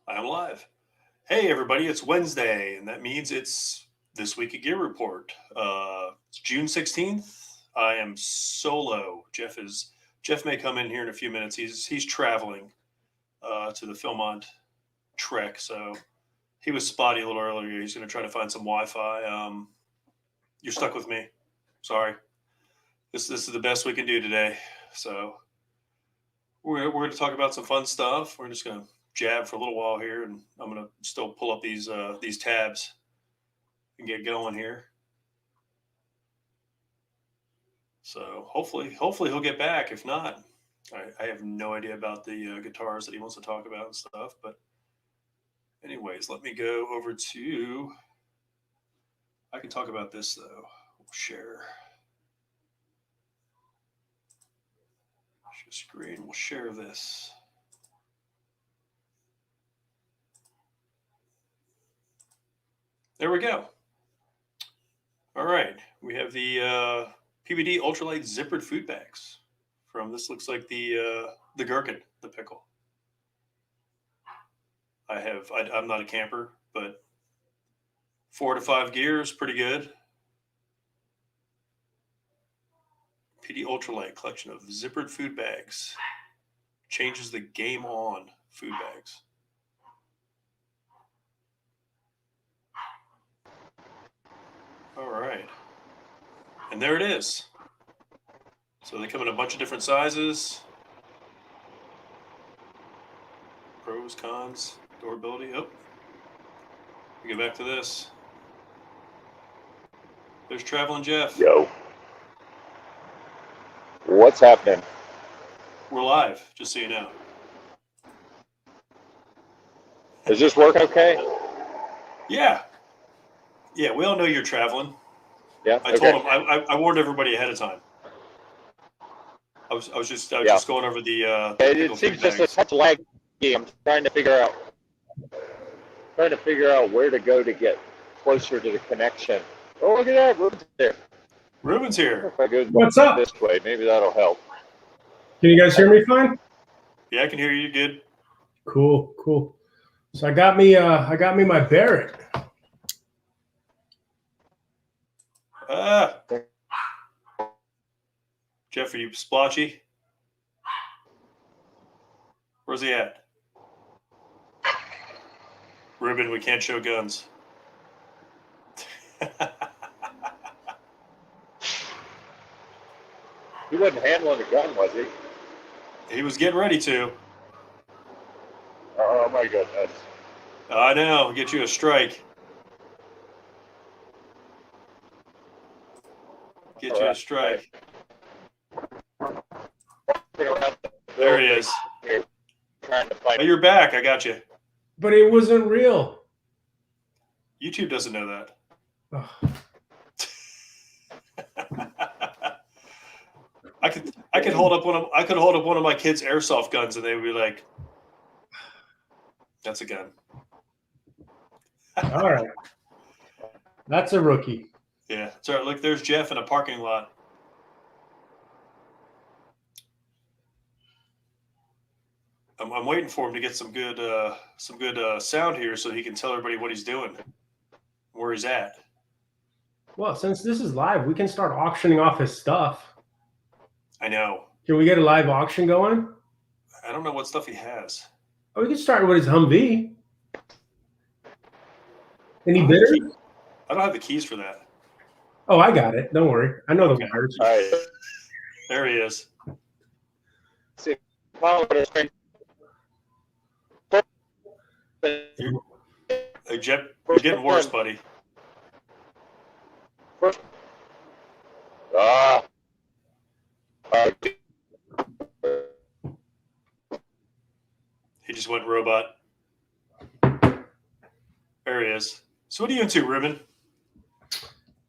I'm live. Hey, everybody, it's Wednesday, and that means it's This Week at Gear Report. It's June 16th. I am solo. Jeff may come in here in a few minutes. He's traveling to the Philmont Trek, so he was spotty a little earlier. He's going to try to find some Wi-Fi. You're stuck with me. Sorry. This is the best we can do today. So we're going to talk about some fun stuff. We're just going to jab for a little while here, and I'm going to still pull up these tabs and get going here. So hopefully he'll get back. If not, I have no idea about the guitars that he wants to talk about and stuff. But anyways, let me go over to. I can talk about this though. We'll share screen. We'll share this. There we go. All right, we have the PBD ultralight zippered food bags from. This looks like the gherkin, the pickle. I'm not a camper, but 4 to 5 gears, pretty good. PD ultralight collection of zippered food bags. Changes the game on food bags. All right. And there it is. So they come in a bunch of different sizes. Pros, cons, durability. Oh, we get back to this. There's Traveling Jeff. Yo. What's happening? We're live, just so you know. Does this work okay? Yeah. Yeah, we all know you're traveling. Yeah. I told them. I warned everybody ahead of time. I was just going over the. It seems just a touch laggy. I'm trying to figure out where to go to get closer to the connection. Oh, look at that! Ruben's there. Ruben's here. If I go What's up? this way, maybe that'll help. Can you guys hear me fine? Yeah, I can hear you good. Cool. So I got me my Barrett. Jeff, are you splotchy? Where's he at? Ruben, we can't show guns. He wasn't handling the gun, was he? He was getting ready to. Oh my goodness! I know. Get you a strike. Get you a strike. There he is. Trying to find. Oh, you're back. I got you. But it wasn't real. YouTube doesn't know that. Oh. I could hold up one of my kids' airsoft guns, and they would be like, "That's a gun." All right. That's a rookie. Yeah. So look, there's Jeff in a parking lot. I'm waiting for him to get some good sound here, so he can tell everybody what he's doing, where he's at. Well, since this is live, we can start auctioning off his stuff. I know. Can we get a live auction going? I don't know what stuff he has. Oh, we can start with his Humvee. Any bidders? I don't have the keys for that. Oh, I got it. Don't worry. I know the wires. All right. There he is. See, Hey, Jeff, you're getting worse, buddy. He just went robot. There he is. So what are you into, Ruben?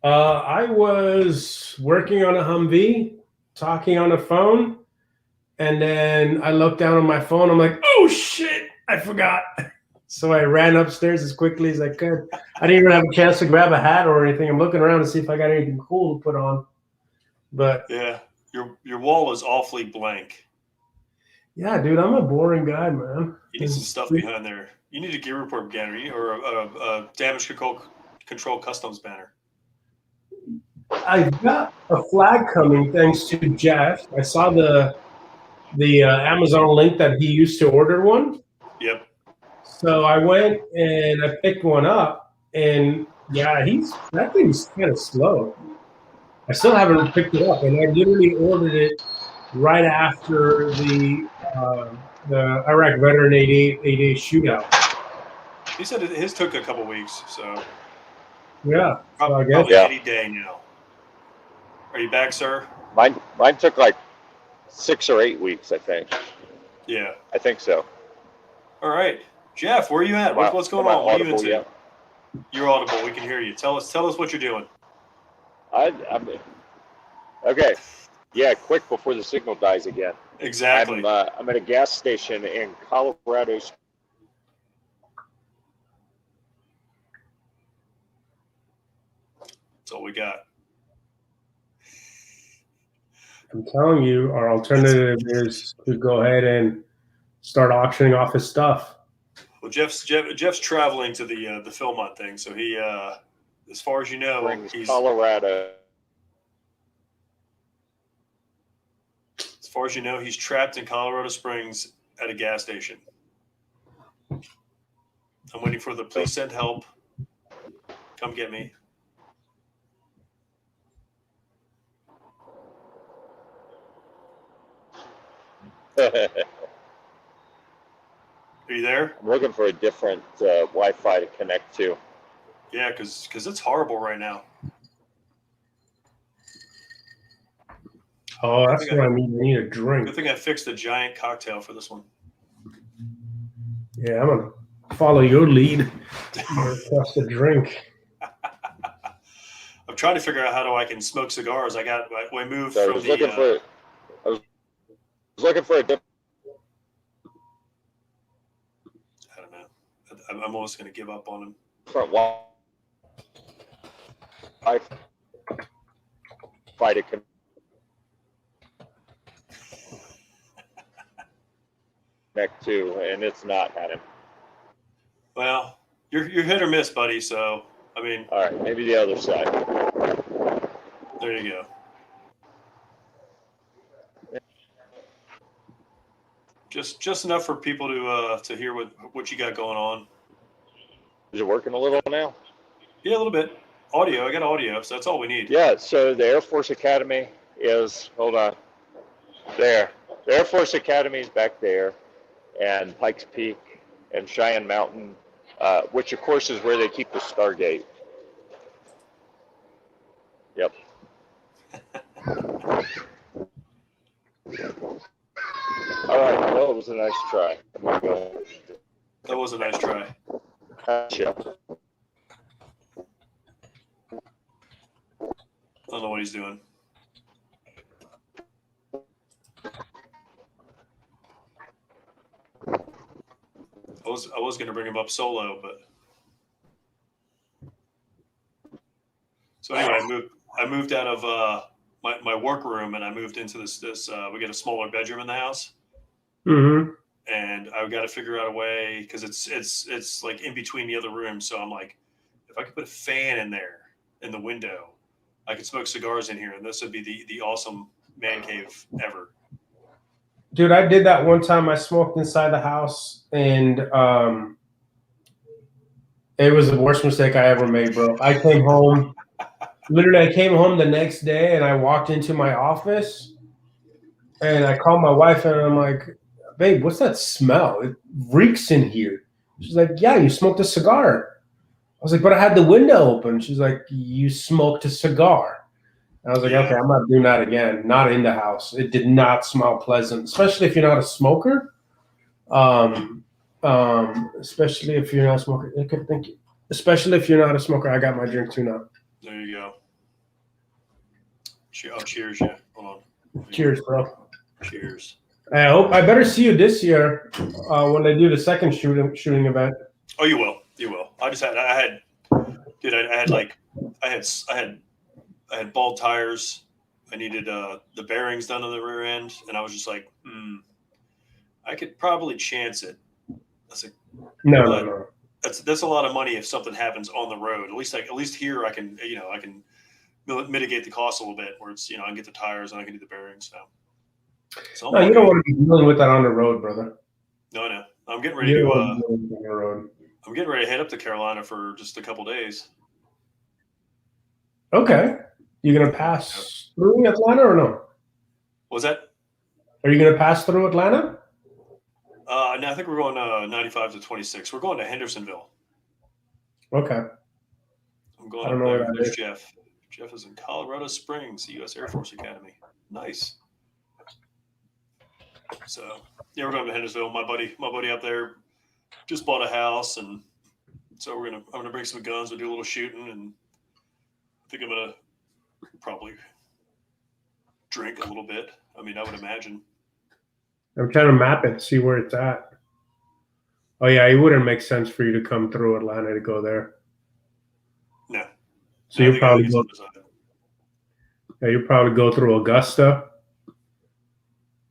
I was working on a Humvee, talking on the phone, and then I looked down on my phone. I'm like, oh, shit, I forgot. So I ran upstairs as quickly as I could. I didn't even have a chance to grab a hat or anything. I'm looking around to see if I got anything cool to put on. But yeah, your wall is awfully blank. Yeah, dude, I'm a boring guy, man. You need some stuff behind there. You need a Gear Report banner or a damage control customs banner. I've got a flag coming thanks to Jeff. I saw the Amazon link that he used to order one. Yep. So I went and I picked one up, and yeah, that thing's kind of slow. I still haven't picked it up, and I literally ordered it right after the Iraq Veteran 8A shootout. He said his took a couple weeks, so Yeah, so I guess probably any day now. Are you back, sir? Mine took like 6 or 8 weeks, I think. Yeah, I think so. All right, Jeff, where are you at? What's going on? What are you into? Yet? You're audible. We can hear you. Tell us what you're doing. I'm okay. Yeah, quick before the signal dies again. Exactly. I'm at a gas station in Colorado. That's all we got. I'm telling you, our alternative is to go ahead and start auctioning off his stuff. Well, Jeff's traveling to the Philmont thing, so he, as far as you know, he's Colorado. As far as you know, he's trapped in Colorado Springs at a gas station. I'm waiting for the please send help. Come get me. Are you there? I'm looking for a different Wi-Fi to connect to. Yeah, because it's horrible right now. Oh, that's what I need. I need a drink. Good thing I fixed the giant cocktail for this one. Yeah, I'm gonna follow your lead. Request a drink. I'm trying to figure out how I can smoke cigars. I moved So from I was looking for a different. I don't know. I'm almost going to give up on him. Wi-Fi to connect to, and it's not happening. Well, you're hit or miss, buddy. So I mean, all right, maybe the other side. There you go. Just enough for people to hear what you got going on. Is it working a little now? Yeah, a little bit. Audio. I got audio, so that's all we need. Yeah. So the Air Force Academy is there. The Air Force Academy is back there, and Pikes Peak and Cheyenne Mountain, which of course is where they keep the Stargate. Yep. All right. Well, it was a nice try. That was a nice try. Gotcha. I don't know what he's doing. I was going to bring him up solo, but so anyway, I moved out of my workroom and I moved into this we got a smaller bedroom in the house. Mm-hmm. And I've got to figure out a way because it's like in between the other rooms. So I'm like, if I could put a fan in there in the window, I could smoke cigars in here, and this would be the awesome man cave ever. Dude, I did that one time. I smoked inside the house, and it was the worst mistake I ever made, bro. I came home. Literally, I came home the next day, and I walked into my office, and I called my wife, and I'm like, babe, what's that smell? It reeks in here. She's like, yeah, you smoked a cigar. I was like, but I had the window open. She's like, you smoked a cigar. I was like, okay, I'm not doing that again. Not in the house. It did not smell pleasant, especially if you're not a smoker. Especially if you're not a smoker. Okay, thank you. Especially if you're not a smoker. I got my drink too now. There you go. I'll cheers you. Hold on. Cheers, bro. Cheers. I better see you this year when they do the second shooting event. Oh, you will. You will. I had bald tires. I needed the bearings done on the rear end, and I was just like, I could probably chance it. No. That's a lot of money if something happens on the road. At least here I can mitigate the cost a little bit. Where it's I can get the tires and I can do the bearings. So No, you don't want to be dealing with that on the road, brother. No. I'm getting ready to. On the road. I'm getting ready to head up to Carolina for just a couple days. Okay. You're gonna pass through Atlanta or no? What was that? Are you gonna pass through Atlanta? No, I think we're going 95 to 26. We're going to Hendersonville. Okay. I'm going up there. There's Jeff. Jeff is in Colorado Springs, the U.S. Air Force Academy. Nice. So yeah, we're going to Hendersonville. My buddy up there just bought a house, and so I'm gonna bring some guns. We'll do a little shooting, and I think I'm gonna probably drink a little bit. I mean, I would imagine. I'm trying to map it, see where it's at. Oh yeah, it wouldn't make sense for you to come through Atlanta to go there. No. So you'll probably go through Augusta.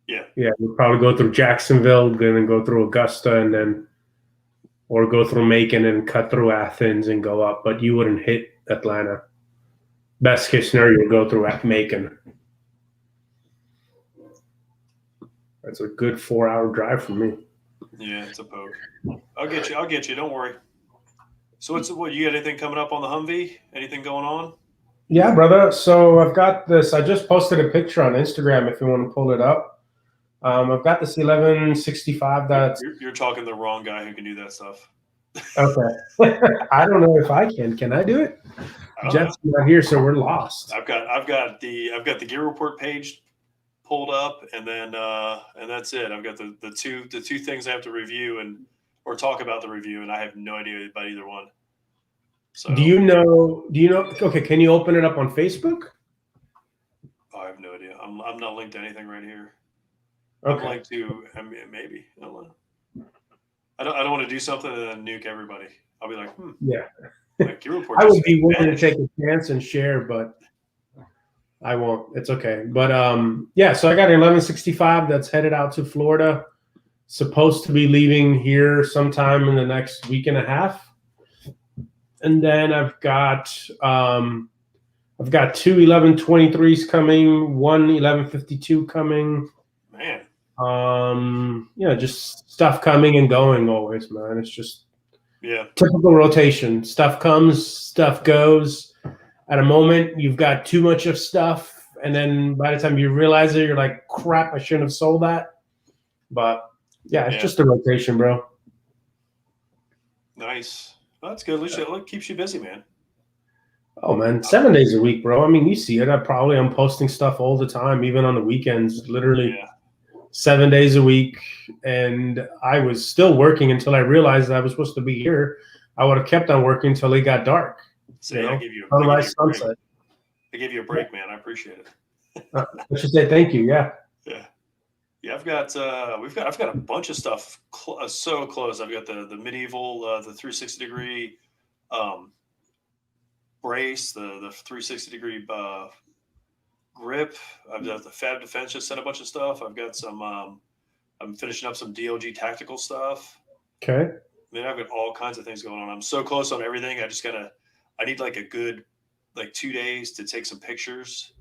Yeah. Yeah, you'll probably go through Jacksonville, then go through Augusta, and then or go through Macon and cut through Athens and go up, but you wouldn't hit Atlanta. Best case scenario, you go through Macon. That's a good 4-hour drive for me. Yeah, it's a poke. I'll get you. Don't worry. So what you got anything coming up on the Humvee? Anything going on? Yeah, brother. So I've got this. I just posted a picture on Instagram if you want to pull it up. I've got this 1165. That's you're talking to the wrong guy who can do that stuff. Okay. I don't know if I can. Can I do it? Jeff's not here, so we're lost. I've got the Gear Report page pulled up, and then and that's it. I've got the two things I have to review or talk about the review, and I have no idea about either one. So do you know? Okay, can you open it up on Facebook? Oh, I have no idea. I'm not linked to anything right here. Okay. I'm linked to maybe. I don't know. I don't want to do something and then nuke everybody. I'll be like, yeah. Like Gear Report I would be willing to take a chance and share, but I won't. It's okay. But yeah, so I got an 1165 that's headed out to Florida. Supposed to be leaving here sometime in the next week and a half. And then I've got two 1123s coming, one 1152 coming. Man. Just stuff coming and going always, man. It's just typical rotation. Stuff comes, stuff goes. At a moment, you've got too much of stuff, and then by the time you realize it, you're like, crap, I shouldn't have sold that. But yeah, it's just a rotation, bro. Nice. Well, that's good. At least it keeps you busy, man. Oh man, 7 days a week, bro. I mean, you see it. I'm posting stuff all the time, even on the weekends, literally 7 days a week. And I was still working until I realized I was supposed to be here. I would have kept on working until it got dark. So I give you a break, man. I appreciate it. I should say thank you. Yeah. I've got a bunch of stuff so close. I've got the medieval, the 360-degree brace, the 360-degree grip. I've got the Fab Defense, just sent a bunch of stuff. I've got some. I'm finishing up some DLG tactical stuff. Okay. I mean, I've got all kinds of things going on. I'm so close on everything. I need like a good 2 days to take some pictures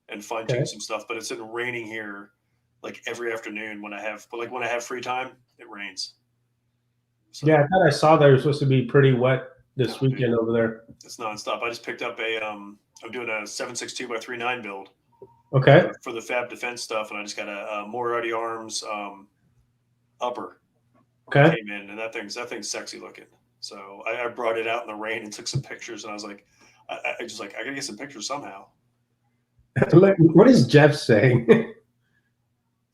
and fine tune some stuff. But it's been raining here like every afternoon when I have free time, it rains. So, yeah, I thought I saw that it was supposed to be pretty wet this weekend over there. It's nonstop. I just picked up I'm doing a 7.62x3.9 build. Okay. For the Fab Defense stuff, and I just got a Moriarty Arms upper. Okay. Came in, and that thing's sexy looking. So I brought it out in the rain and took some pictures, and I was like, I gotta get some pictures somehow. What is Jeff saying?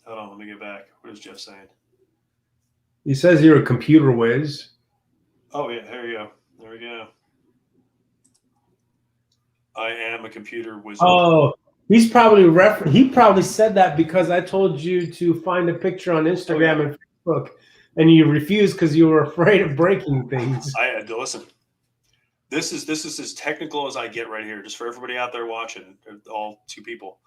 Hold on, let me get back. What is Jeff saying? He says you're a computer whiz. Oh yeah, there you go. There we go. I am a computer wizard. Oh, he's probably he probably said that because I told you to find a picture on Instagram and Facebook, and you refused because you were afraid of breaking things. I had to listen. This is as technical as I get right here, just for everybody out there watching, all two people.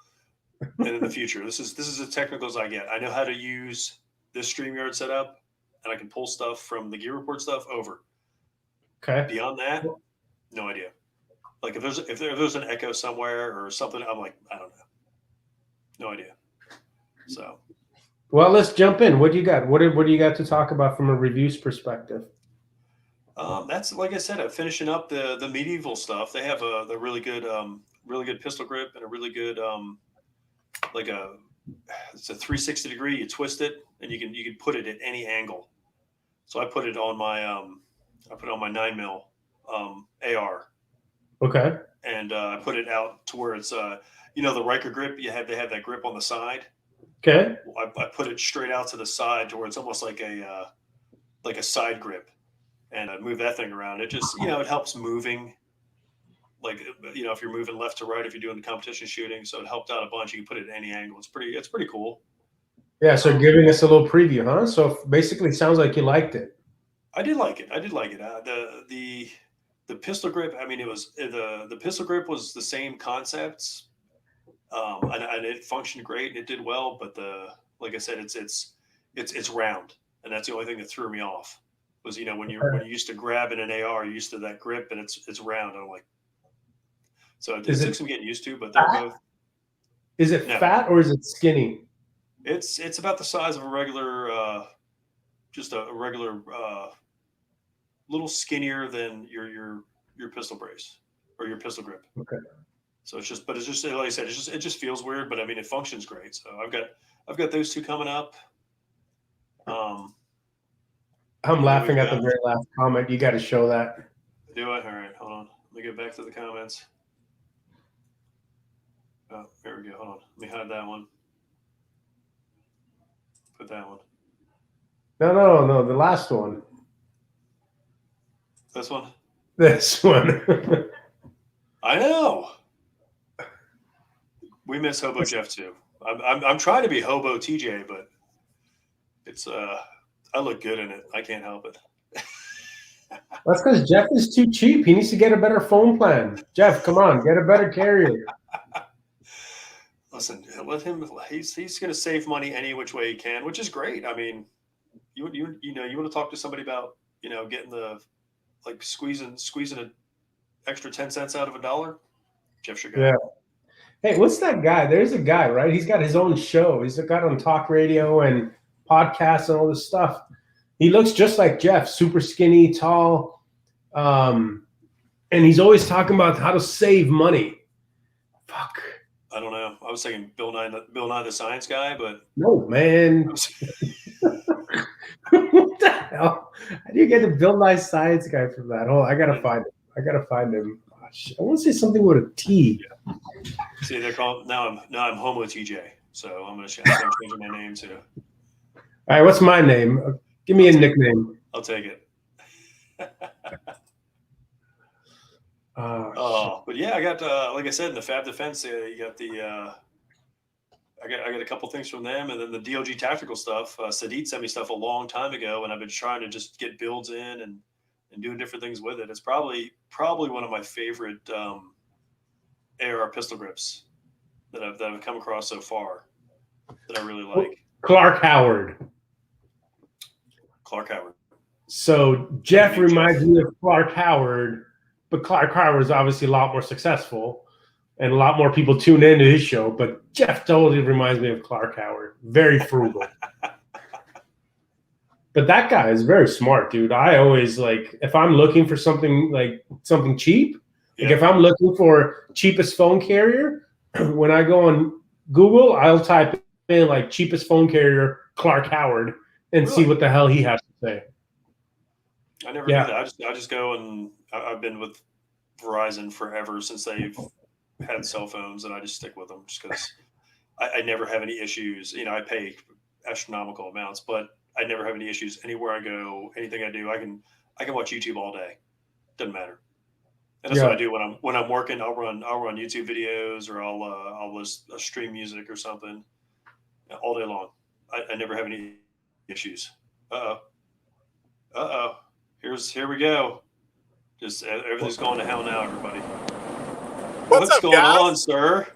And in the future, this is as technical as I get. I know how to use this StreamYard setup, and I can pull stuff from the Gear Report stuff over. Okay. Beyond that, no idea. Like if there's an echo somewhere or something, I'm like, I don't know. No idea. So. Well, let's jump in. What do you got? What do you got to talk about from a reviews perspective? That's like I said, I'm finishing up the medieval stuff. They have the really good pistol grip and a really good it's a 360 degree. You twist it and you can put it at any angle. So I put it on my 9mm AR. Okay. And I put it out to where it's the Riker grip. They have that grip on the side. Okay. I put it straight out to the side to where it's almost like a side grip, and I move that thing around. It just it helps moving. Like if you're moving left to right, if you're doing the competition shooting, so it helped out a bunch. You can put it at any angle. It's pretty cool. Yeah. So giving us a little preview, huh? So basically, sounds like you liked it. I did like it. The pistol grip. I mean, it was the pistol grip was the same concepts. And it functioned great and it did well, but like I said, it's round, and that's the only thing that threw me off. Was when you used to grab in an AR, you're used to that grip, and it's round. And I'm like, so it took some getting used to, but they're both. Is it fat or is it skinny? It's about the size of a regular, just a regular, little skinnier than your pistol brace or your pistol grip. Okay. So it's just like I said, it just feels weird, but I mean, it functions great. So I've got those two coming up. I'm laughing at the very last comment. You got to show that. Do I? All right, hold on. Let me get back to the comments. Oh, there we go. Hold on. Let me hide that one. Put that one. No. The last one. This one. This one. I know. We miss Hobo Jeff too. I'm trying to be Hobo TJ, but it's I look good in it. I can't help it. That's because Jeff is too cheap. He needs to get a better phone plan. Jeff, come on, get a better carrier. Listen, let him. He's going to save money any which way he can, which is great. I mean, you want to talk to somebody about getting squeezing an extra 10 cents out of a dollar. Jeff's your guy. Yeah. Hey, what's that guy? There's a guy, right? He's got his own show. He's got on talk radio and podcasts and all this stuff. He looks just like Jeff, super skinny, tall. And he's always talking about how to save money. Fuck. I don't know. I was thinking Bill Nye the Science Guy, but no, man. What the hell? How do you get the Bill Nye Science Guy from that? Oh, I gotta find him. Gosh, I want to say something with a T. Yeah. See, they're called now. I'm Homo TJ, so I'm changing my name too. All right, what's my name? Give me a nickname. I'll take it. But yeah, I got like I said in the Fab Defense, you got the I got a couple things from them, and then the DOG tactical stuff. Sadit sent me stuff a long time ago, and I've been trying to just get builds in and doing different things with it. It's probably one of my favorite AR pistol grips that I've come across so far that I really like. Clark Howard. So Jeff reminds me of Clark Howard, but Clark Howard is obviously a lot more successful and a lot more people tune into his show. But Jeff totally reminds me of Clark Howard. Very frugal. But that guy is very smart, dude. I always if I'm looking for something cheap, if I'm looking for cheapest phone carrier, when I go on Google, I'll type in cheapest phone carrier Clark Howard and see what the hell he has to say. I never do that. I just go, and I've been with Verizon forever since they've had cell phones, and I just stick with them just because I never have any issues. I pay astronomical amounts, but I never have any issues anywhere I go. Anything I do, I can watch YouTube all day. Doesn't matter. And that's what I do when I'm working. I'll run YouTube videos, or I'll stream music or something all day long. I never have any issues. Uh oh. Here we go. Just everything's going to hell now, everybody. What's up, going guys? on, sir?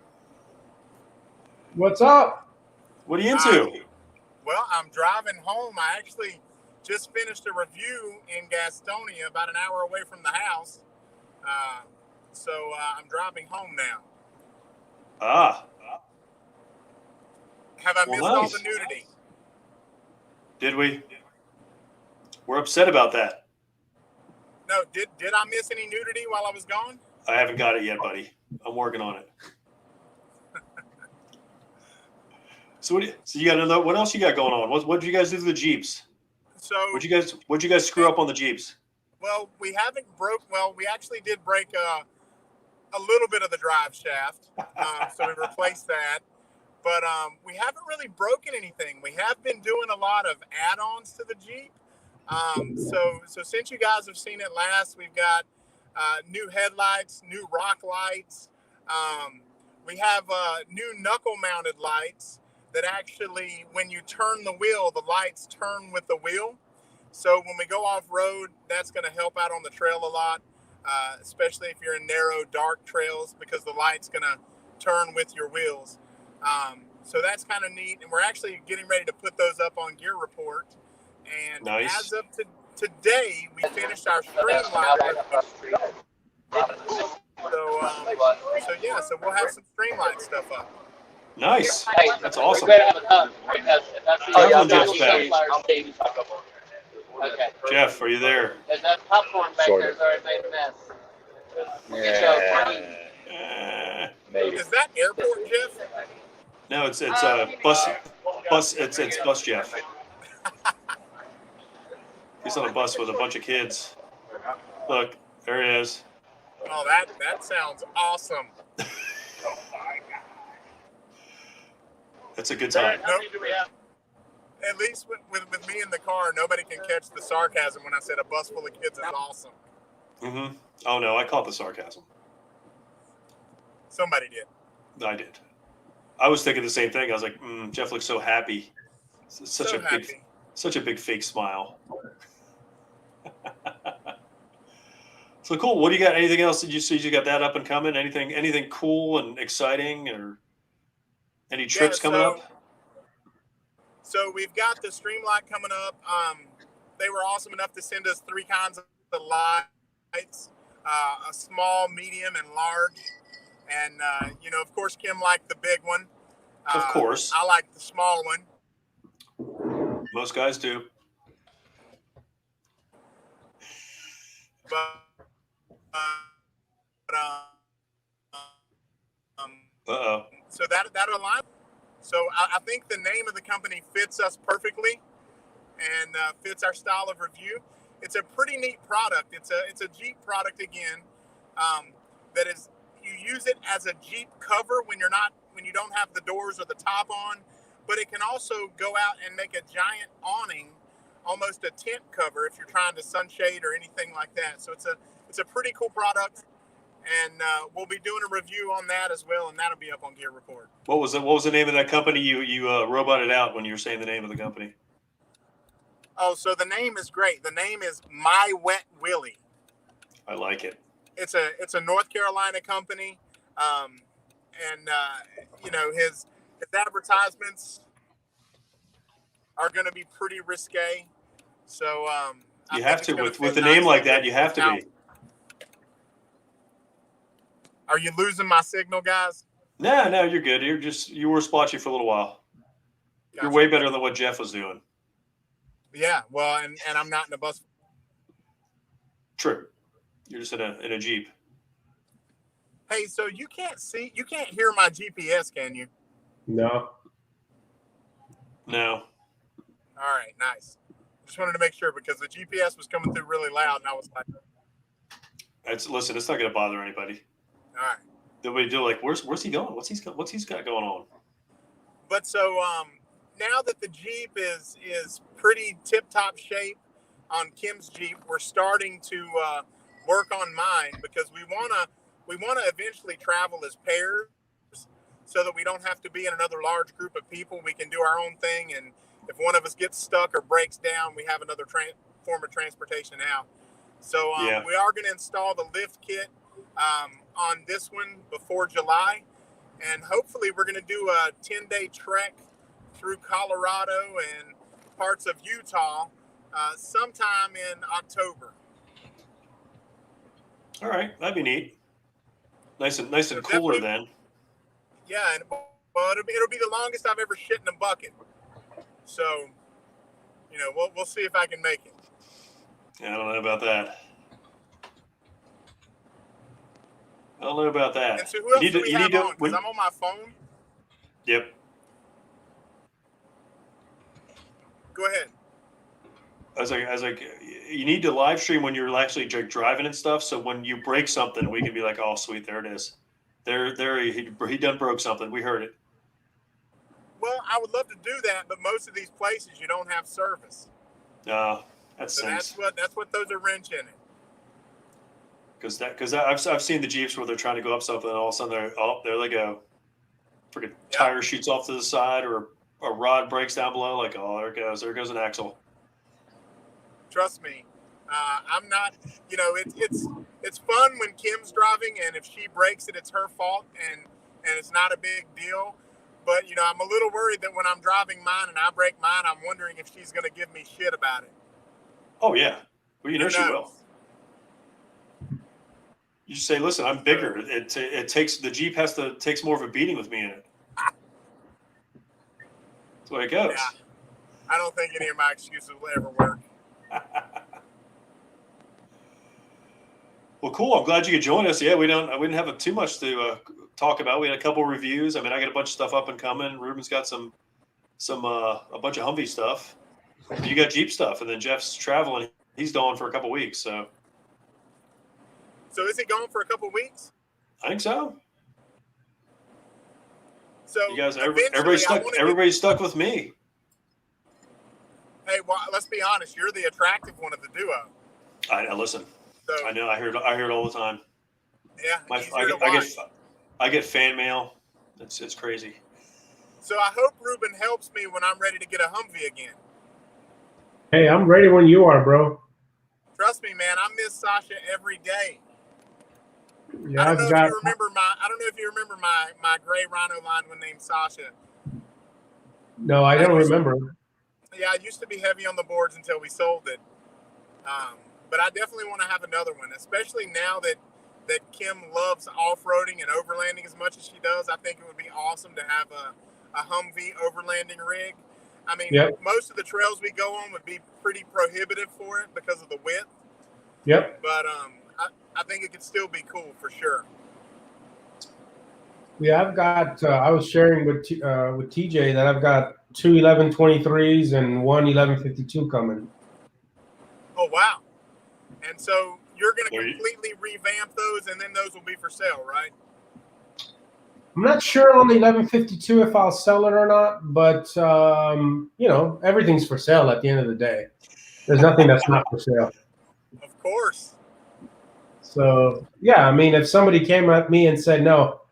What's up? What are you into? Well, I'm driving home. I actually just finished a review in Gastonia, about an hour away from the house. So I'm driving home now. Ah, Have I well, missed all nice. the nudity? Did we? We're upset about that. No, did I miss any nudity while I was gone? I haven't got it yet, buddy. I'm working on it. So you got another? What else you got going on? What did you guys do to the Jeeps? So What'd you guys screw up on the Jeeps? well, we haven't broke. Well, we actually did break a little bit of the drive shaft, so we replaced that. But we haven't really broken anything. We have been doing a lot of add-ons to the Jeep. So since you guys have seen it last, we've got new headlights, new rock lights. We have new knuckle-mounted lights that actually, when you turn the wheel, the lights turn with the wheel. So when we go off-road, that's going to help out on the trail a lot, especially if you're in narrow, dark trails, because the light's going to turn with your wheels. So that's kind of neat. And we're actually getting ready to put those up on Gear Report. And Nice. as of today, we finished our streamline. So we'll have some streamline stuff up. Nice. That's awesome. Jeff, are you there? That popcorn back Sort there's of. already made a mess. Yeah, maybe. Is that airport, Jeff? No, it's bus. It's bus Jeff. He's on a bus with a bunch of kids. Look, there he is. Oh, that sounds awesome. That's a good time. Nope. At least with me in the car, nobody can catch the sarcasm when I said a bus full of kids is awesome. Mm-hmm. Oh no, I caught the sarcasm. Somebody did. I did. I was thinking the same thing. I was like, Jeff looks so happy. Such a big fake smile. So cool. What do you got? Anything else? Did you see you got that up and coming? Anything cool and exciting, or any trips coming up? So we've got the Streamlight coming up. They were awesome enough to send us 3 kinds of lights, a small, medium, and large. And, of course, Kim liked the big one. Of course. I like the small one. Most guys do. But, Uh-oh. so that aligns. So I think the name of the company fits us perfectly and fits our style of review. It's a pretty neat product. It's a Jeep product again. That is, you use it as a Jeep cover when you don't have the doors or the top on, but it can also go out and make a giant awning, almost a tent cover if you're trying to sunshade or anything like that. So it's a pretty cool product. And we'll be doing a review on that as well, and that'll be up on Gear Report. What was the name of that company? You roboted out when you were saying the name of the company. Oh, so the name is great. The name is My Wet Willie. I like it. It's a North Carolina company, his advertisements are going to be pretty risque. So you have to with a name like that. You have to be. Are you losing my signal, guys? No, you're good. You were splotchy for a little while. Gotcha. You're way better than what Jeff was doing. Yeah, well, and I'm not in a bus. True. You're just in a Jeep. Hey, so you can't hear my GPS, can you? No. All right, nice. Just wanted to make sure because the GPS was coming through really loud, and I was like, Listen, it's not going to bother anybody. All right. They'll do like, where's he going? What's he's got going on? But so now that the Jeep is pretty tip-top shape on Kim's Jeep, we're starting to work on mine because we wanna eventually travel as pairs so that we don't have to be in another large group of people. We can do our own thing, and if one of us gets stuck or breaks down, we have another form of transportation out. So we are going to install the lift kit on this one before July, and hopefully we're going to do a 10-day trek through Colorado and parts of Utah sometime in October. All right, that'd be neat. Nice and So cooler definitely- then. Yeah, and well, it'll be the longest I've ever shit in a bucket. So, you know, we'll see if I can make it. Yeah, I don't know about that. I don't know about that. And so who else You do we have need on? Because I'm on my phone. Yep. Go ahead. I was like, you need to live stream when you're actually driving and stuff. So when you break something, we can be like, oh, sweet, there it is. He done broke something. We heard it. Well, I would love to do that, but most of these places you don't have service. No, that So stinks. that's what those are wrenching it. Because I've seen the Jeeps where they're trying to go up something and all of a sudden there they go. Freaking tire shoots off to the side or a rod breaks down below. Like, oh, there goes an axle. Trust me, I'm not. You know, it's fun when Kim's driving, and if she breaks it, it's her fault, and it's not a big deal. But you know, I'm a little worried that when I'm driving mine and I break mine, I'm wondering if she's going to give me shit about it. Oh yeah, well you know Who she knows? will. You just say, listen, I'm bigger. It takes the Jeep takes more of a beating with me in it. That's the way it goes. Yeah. I don't think any of my excuses will ever work. Well, cool. I'm glad you could join us. Yeah, we didn't have too much to talk about. We had a couple reviews. I mean, I got a bunch of stuff up and coming. Ruben's got a bunch of Humvee stuff. You got Jeep stuff, and then Jeff's traveling. He's gone for a couple weeks. So is he gone for a couple weeks? I think so. So You guys, eventually everybody's stuck with me. Hey, well, let's be honest. You're the attractive one of the duo. I listen. So I know. I hear it all the time. yeah, I get fan mail. It's crazy. So I hope Ruben helps me when I'm ready to get a Humvee again. Hey, I'm ready when you are, bro. Trust me, man. I miss Sasha every day. Yeah, I don't know if you remember my gray Rhino line when named Sasha. No, I don't remember. Yeah, I used to be heavy on the boards until we sold it. But I definitely want to have another one, especially now that Kim loves off-roading and overlanding as much as she does. I think it would be awesome to have a Humvee overlanding rig. I mean, Most of the trails we go on would be pretty prohibitive for it because of the width. Yep. But I think it could still be cool for sure. Yeah, I've got. I was sharing with TJ that I've got 2 1123s and 1 1152 coming. Oh wow! And so you're going to completely revamp those, and then those will be for sale, right? I'm not sure on the 1152 if I'll sell it or not, but you know, everything's for sale at the end of the day. There's nothing that's not for sale. Of course. So yeah, I mean, if somebody came at me and said, "No,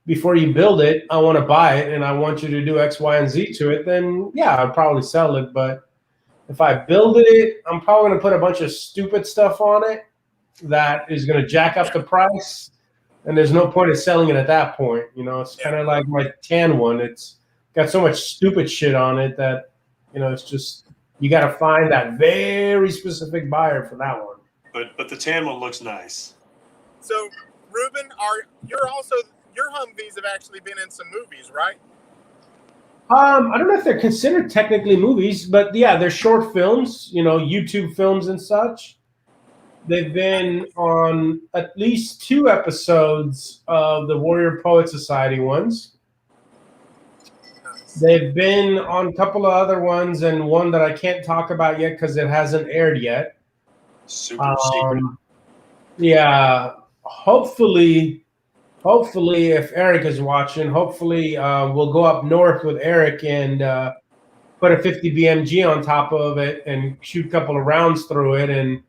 before you build it, I want to buy it, and I want you to do X, Y, and Z to it," then yeah, I'd probably sell it. But if I build it, I'm probably going to put a bunch of stupid stuff on it that is going to jack up the price. And there's no point of selling it at that point. You know, it's kind of like my tan one. It's got so much stupid shit on it that, you know, it's just, you got to find that very specific buyer for that one. But the tan one looks nice. So, Ruben, your Humvees have actually been in some movies, right? I don't know if they're considered technically movies, but yeah, they're short films, you know, YouTube films and such. They've been on at least 2 episodes of the Warrior Poet Society ones. They've been on a couple of other ones and one that I can't talk about yet because it hasn't aired yet. Super secret. Yeah, hopefully, if Eric is watching, hopefully we'll go up north with Eric and put a 50 BMG on top of it and shoot a couple of rounds through it, and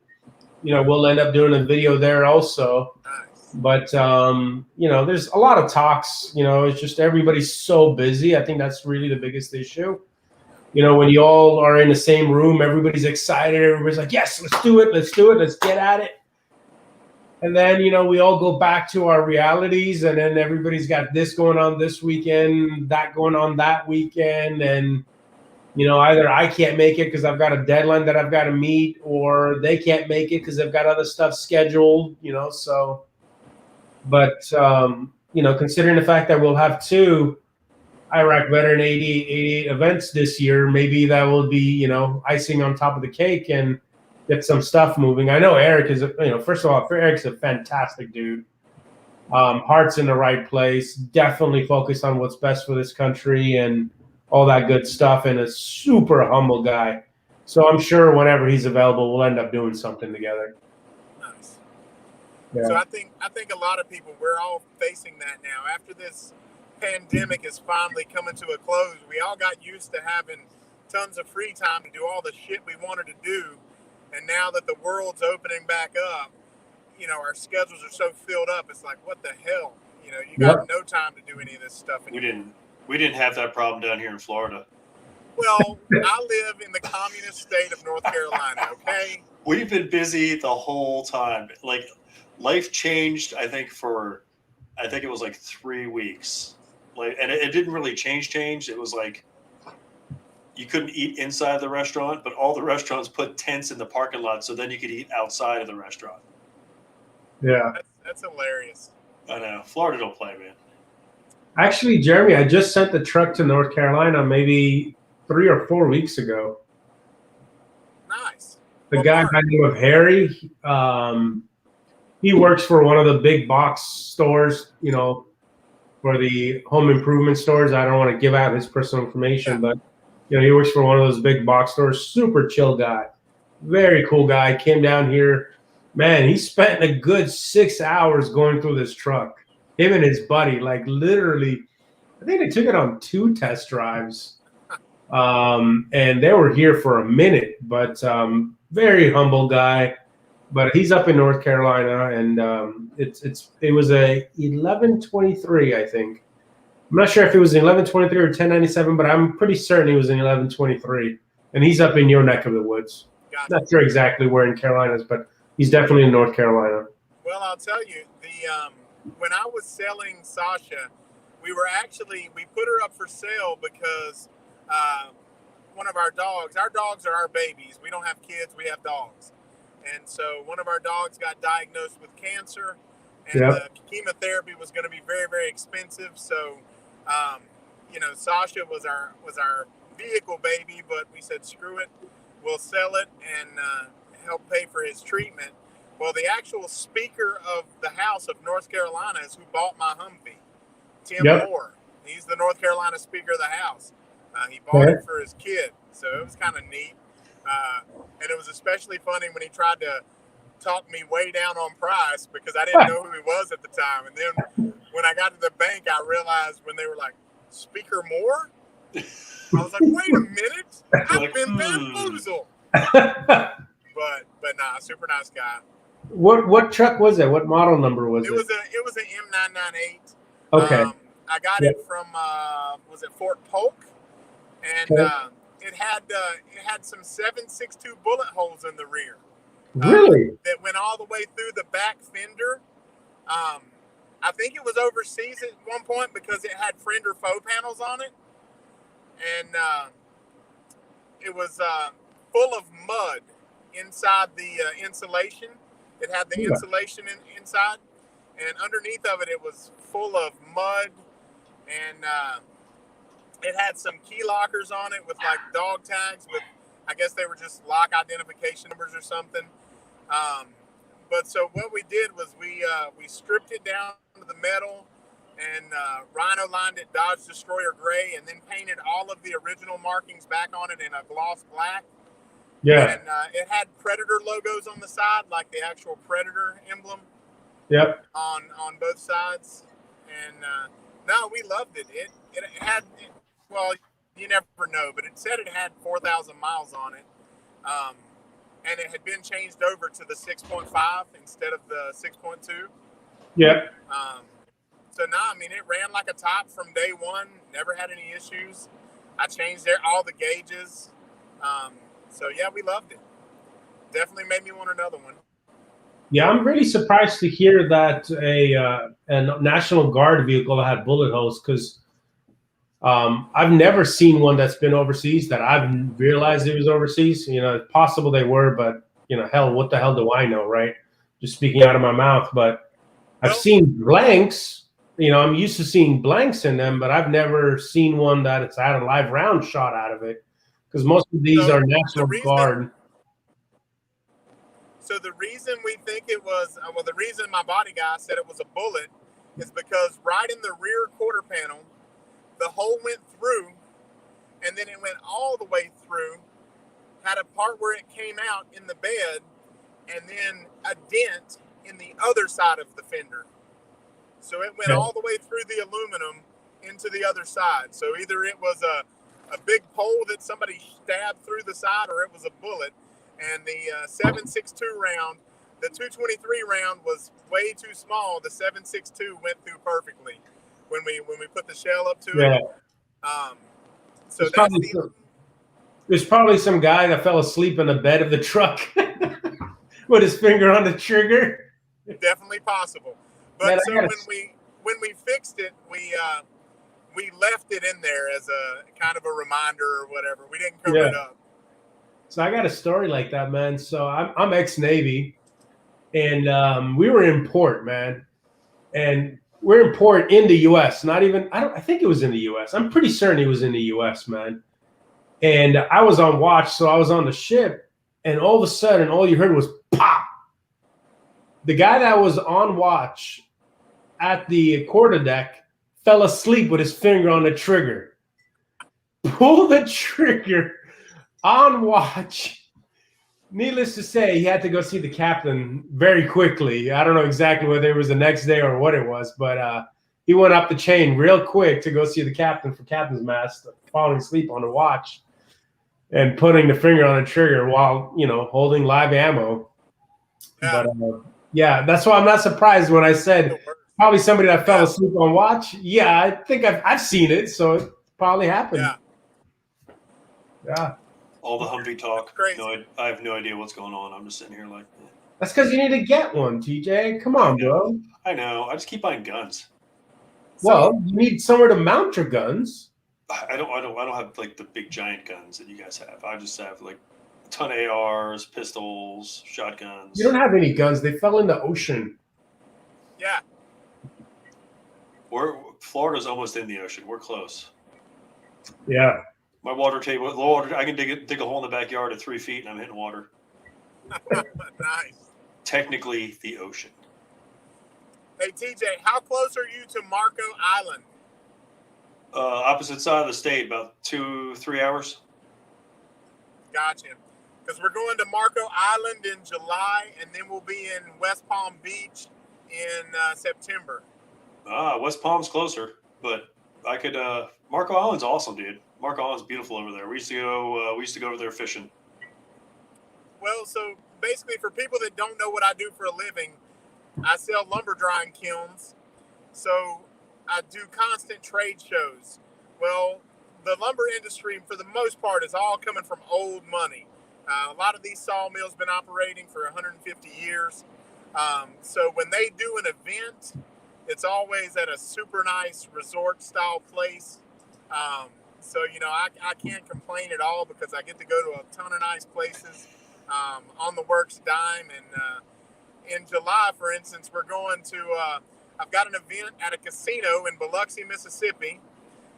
you know, we'll end up doing a video there also. Nice. But, you know, there's a lot of talks. You know, it's just everybody's so busy. I think that's really the biggest issue. You know, when you all are in the same room, everybody's excited. Everybody's like, yes, let's do it. Let's do it. Let's get at it. And then, we all go back to our realities, and then everybody's got this going on this weekend, that going on that weekend. And, either I can't make it because I've got a deadline that I've got to meet, or they can't make it because they've got other stuff scheduled, so. But, considering the fact that we'll have 2 Iraq Veteran 88 events this year, maybe that will be, icing on top of the cake and get some stuff moving. I know Eric is, first of all, Eric's a fantastic dude. Heart's in the right place, definitely focused on what's best for this country and all that good stuff, and a super humble guy. So I'm sure whenever he's available, we'll end up doing something together. Nice. Yeah. So I think a lot of people, we're all facing that now. After this pandemic is finally coming to a close, we all got used to having tons of free time to do all the shit we wanted to do. And now that the world's opening back up, our schedules are so filled up. It's like, what the hell? You got no time to do any of this stuff anymore. We didn't have that problem down here in Florida. Well, I live in the communist state of North Carolina, okay? We've been busy the whole time. Like, life changed, I think it was like 3 weeks. And it didn't really change. It was like you couldn't eat inside the restaurant, but all the restaurants put tents in the parking lot so then you could eat outside of the restaurant. Yeah. That's hilarious. I know. Florida don't play, man. Actually, Jeremy, I just sent the truck to North Carolina maybe 3 or 4 weeks ago. Nice. The guy by the name of Harry, he works for one of the big box stores, for the home improvement stores. I don't want to give out his personal information, but he works for one of those big box stores. Super chill guy, very cool guy. Came down here, man. He spent a good 6 hours going through this truck. Him and his buddy, like literally, I think they took it on 2 test drives, and they were here for a minute. But very humble guy. But he's up in North Carolina, and it was a 1123, I think. I'm not sure if it was an 1123 or 1097, but I'm pretty certain it was an 1123. And he's up in your neck of the woods. Gotcha. Not sure exactly where in Carolinas, but he's definitely in North Carolina. Well, I'll tell you, when I was selling Sasha, we put her up for sale because one of our dogs are our babies. We don't have kids, we have dogs. And so one of our dogs got diagnosed with cancer, and the chemotherapy was going to be very, very expensive. So, Sasha was our vehicle baby, but we said, screw it, we'll sell it and help pay for his treatment. Well, the actual Speaker of the House of North Carolina is who bought my Humvee, Tim Moore. He's the North Carolina Speaker of the House. He bought it for his kid, so it was kind of neat. And it was especially funny when he tried to talk me way down on price because I didn't know who he was at the time. And then when I got to the bank, I realized when they were like, Speaker Moore? I was like, wait a minute, I've been bamboozled. But nah, super nice guy. What truck was it? What model number was it? It was an M998. Okay. I got it from was it Fort Polk, and it had some 7.62 bullet holes in the rear. Really? That went all the way through the back fender. I think it was overseas at one point because it had fender faux panels on it, and it was full of mud inside the insulation. It had the insulation inside, and underneath of it, it was full of mud, and it had some key lockers on it with like dog tags with, I guess they were just lock identification numbers or something. But so what we did was we stripped it down to the metal and rhino lined it Dodge Destroyer gray, and then painted all of the original markings back on it in a gloss black. Yeah. And it had Predator logos on the side, like the actual Predator emblem. Yep. On both sides, and no, we loved it. It had, well, you never know, but it said it had 4,000 miles on it, and it had been changed over to the 6.5 instead of the 6.2. Yep. So no, I mean, it ran like a top from day one. Never had any issues. I changed all the gauges. So yeah, we loved it. Definitely made me want another one. Yeah, I'm really surprised to hear that a National Guard vehicle had bullet holes, because I've never seen one that's been overseas that I've realized it was overseas. You know, it's possible they were, but you know, hell, what the hell do I know, right? Just speaking out of my mouth. But I've Well, seen blanks. You know, I'm used to seeing blanks in them, but I've never seen one that it's had a live round shot out of it, because most of these so are the National reason Guard. So the reason we think it was, well, the reason my body guy said it was a bullet is because right in the rear quarter panel, the hole went through, and then it went all the way through, had a part where it came out in the bed, and then a dent in the other side of the fender. So it went Yeah. all the way through the aluminum into the other side. So either it was a big pole that somebody stabbed through the side, or it was a bullet. And the 7.62 round, the 223 round was way too small. The 7.62 went through perfectly when we put the shell up to Yeah. it. So There's that's probably, there's probably some guy that fell asleep in the bed of the truck with his finger on the trigger. definitely possible. But Man, so when we fixed it, we left it in there as a kind of a reminder or whatever. We didn't cover it up. So I got a story like that, man. So I'm ex-Navy, and we were in port, man, and we're in port in the U.S. Not even I think it was in the U.S. I'm pretty certain it was in the U.S., man. And I was on watch, so I was on the ship, and all of a sudden, all you heard was pop. The guy that was on watch at the quarterdeck fell asleep with his finger on the trigger. Pull the trigger on watch. Needless to say, he had to go see the captain very quickly. I don't know exactly whether it was the next day or what it was, but he went up the chain real quick to go see the captain for captain's mast, falling asleep on the watch and putting the finger on the trigger while, you know, holding live ammo. Yeah. But yeah, that's why I'm not surprised when I said probably somebody that fell asleep on watch. Yeah, I think I've seen it, so it probably happened. Yeah. All the Humvee talk. Crazy. No, I have no idea what's going on. I'm just sitting here like, That's because you need to get one, TJ. Come on, bro. I know. I just keep buying guns. Well, you need somewhere to mount your guns. I don't have like the big giant guns that you guys have. I just have like a ton of ARs, pistols, shotguns. You don't have any guns. They fell in the ocean. Yeah. Florida's almost in the ocean. We're close. Yeah. My water table, I can dig a hole in the backyard at 3 feet and I'm hitting water. Nice. Technically the ocean. Hey, TJ, how close are you to Marco Island? Opposite side of the state, about 2-3 hours. Gotcha. Because we're going to Marco Island in July, and then we'll be in West Palm Beach in September. West Palm's closer, but I could. Marco Island's awesome, dude. Marco Island's beautiful over there. We used to go over there fishing. Well, so basically, for people that don't know what I do for a living, I sell lumber drying kilns. So I do constant trade shows. Well, the lumber industry, for the most part, is all coming from old money. A lot of these sawmills been operating for 150 years. So when they do an event, it's always at a super nice resort style place. So, you know, I can't complain at all because I get to go to a ton of nice places on the works dime. And in July, for instance, we're going to, I've got an event at a casino in Biloxi, Mississippi.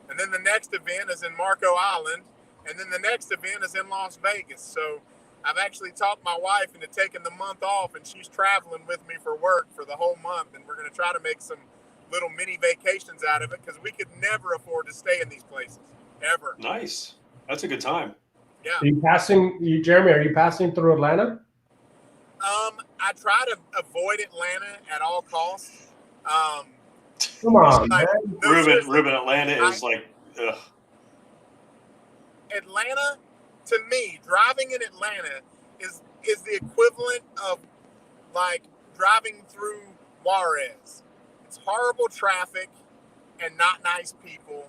And then the next event is in Marco Island. And then the next event is in Las Vegas. So I've actually talked my wife into taking the month off, and she's traveling with me for work for the whole month. And we're going to try to make some little mini vacations out of it because we could never afford to stay in these places, ever. Nice. That's a good time. Yeah. Jeremy, are you passing through Atlanta? I try to avoid Atlanta at all costs. Come on, like, man. No, Ruben, Atlanta is like, ugh. Atlanta, to me, driving in Atlanta is the equivalent of like driving through Juarez. It's horrible traffic and not nice people.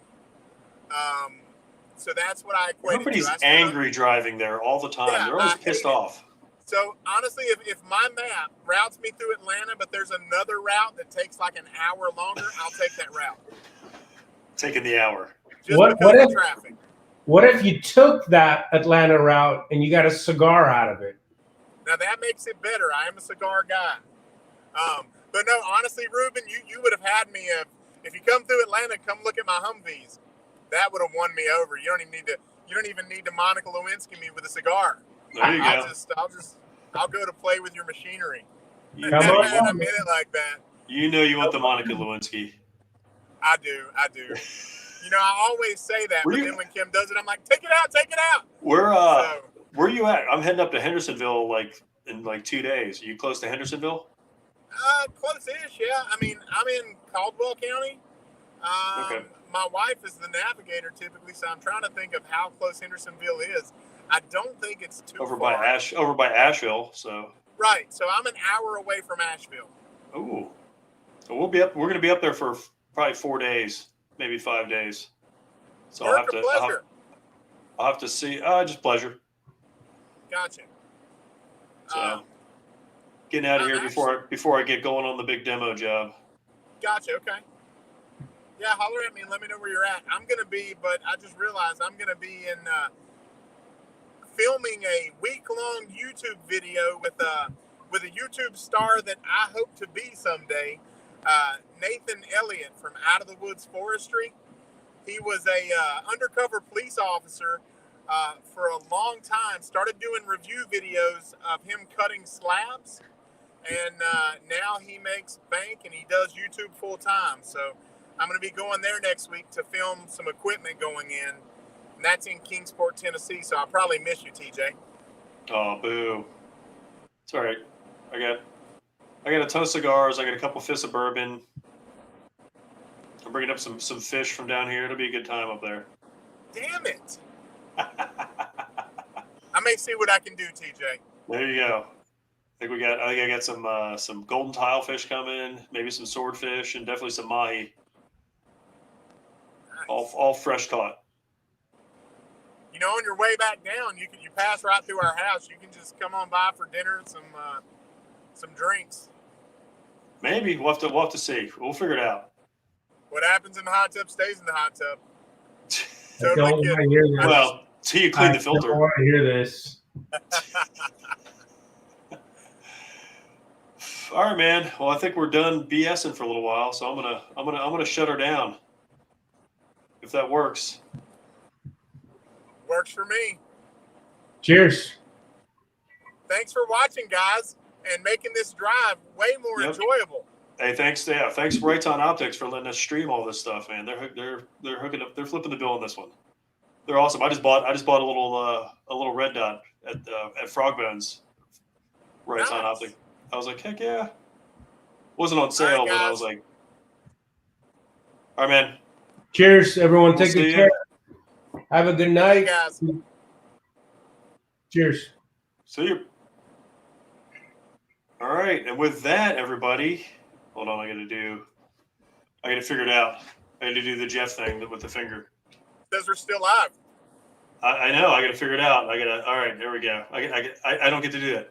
So that's what I equate it to. Everybody's angry driving there all the time. Yeah, They're always pissed off. So honestly, if my map routes me through Atlanta, but there's another route that takes like an hour longer, I'll take that route. Taking the hour. Just What because of if traffic. what if you took that Atlanta route and you got a cigar out of it? Now that makes it better. I am a cigar guy. But no, honestly, Ruben, you would have had me if you come through Atlanta, come look at my Humvees. That would have won me over. You don't even need to Monica Lewinsky me with a cigar. There you go. I'll go to play with your machinery. Come on. And I meant it like that. You know you want the Monica Lewinsky. I do. You know, I always say that, but then when Kim does it, I'm like, take it out. Where are you at? I'm heading up to Hendersonville in 2 days. Are you close to Hendersonville? Close-ish, yeah. I mean, I'm in Caldwell County. Okay. My wife is the navigator typically, so I'm trying to think of how close Hendersonville is. I don't think it's too Over far. by Asheville. So. Right. So I'm an hour away from Asheville. Ooh. So we're going to be up there for probably 4 days, maybe 5 days. So Pleasure. I'll have to see. Just pleasure. Gotcha. So getting out of here before I get going on the big demo job. Gotcha. Okay. Yeah, holler at me and let me know where you're at. But I just realized I'm gonna be in filming a week-long YouTube video with a YouTube star that I hope to be someday, Nathan Elliott from Out of the Woods Forestry. He was a undercover police officer for a long time. Started doing review videos of him cutting slabs, and now he makes bank and he does YouTube full time. So I'm going to be going there next week to film some equipment going in, and that's in Kingsport, Tennessee. So I'll probably miss you, TJ. Oh, boo! It's all right. I got a ton of cigars. I got a couple fifths of bourbon. I'm bringing up some fish from down here. It'll be a good time up there. Damn it! I may see what I can do, TJ. There you go. I think I got some golden tilefish coming, maybe some swordfish, and definitely some mahi. Nice. All fresh caught. You know, on your way back down, you pass right through our house. You can just come on by for dinner and some drinks. Maybe we'll have to see. We'll figure it out. What happens in the hot tub stays in the hot tub. I don't want to hear this. Well, till you clean the filter. I don't want to hear this. All right, man. Well, I think we're done BSing for a little while, so I'm gonna shut her down. If that works. Works for me. Cheers. Thanks for watching, guys, and making this drive way more enjoyable. Hey, thanks Rayton Optics for letting us stream all this stuff, man. They're hooking up. They're flipping the bill on this one. They're awesome. I just bought a little red dot at Frogbones. Rayton Optics. I was like, heck yeah. Wasn't on sale, but I was like, all right, man. Cheers, everyone. Take good care. Have a good night. Hey, guys. Cheers. See you. All right, and with that, everybody, hold on. I got to figure it out. I got to do the Jeff thing with the finger. Says we're still live. I know. I got to figure it out. All right, there we go. I don't get to do that.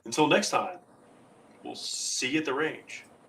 Until next time, we'll see you at the range.